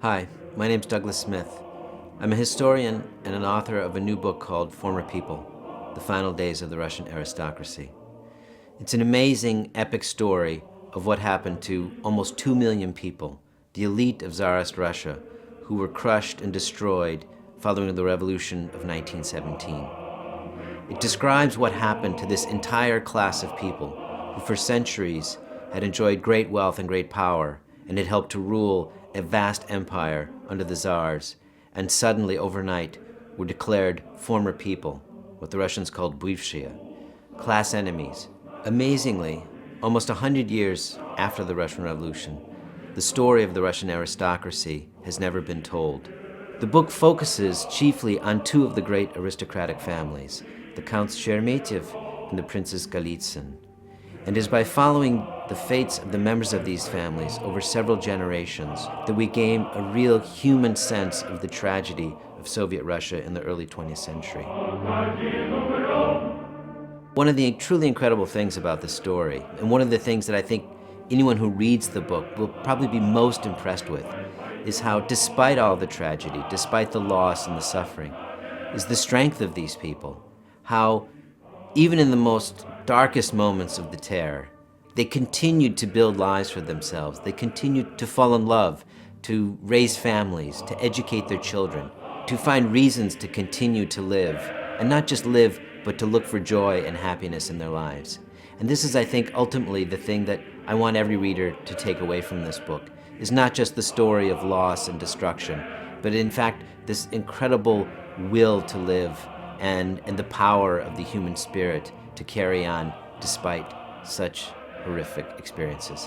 Hi, my name's Douglas Smith. I'm a historian and an author of a new book called Former People, The Final Days of the Russian Aristocracy. It's an amazing, epic story of what happened to almost 2 million people, the elite of Tsarist Russia, who were crushed and destroyed following the revolution of 1917. It describes what happened to this entire class of people who for centuries had enjoyed great wealth and great power and had helped to rule a vast empire under the Tsars, and suddenly overnight were declared former people, what the Russians called bывшие, class enemies. Amazingly, almost 100 years after the Russian Revolution, the story of the Russian aristocracy has never been told. The book focuses chiefly on two of the great aristocratic families, the Counts Sheremetevs and the Princess Golitsyn, and it is by following the fates of the members of these families over several generations that we gain a real human sense of the tragedy of Soviet Russia in the early 20th century. One of the truly incredible things about the story, and one of the things that I think anyone who reads the book will probably be most impressed with, is how despite all the tragedy, despite the loss and the suffering, is the strength of these people. How even in the most darkest moments of the terror, they continued to build lives for themselves. They continued to fall in love, to raise families, to educate their children, to find reasons to continue to live, and not just live, but to look for joy and happiness in their lives. And this is, I think, ultimately the thing that I want every reader to take away from this book, is not just the story of loss and destruction, but in fact, this incredible will to live and the power of the human spirit to carry on despite such horrific experiences.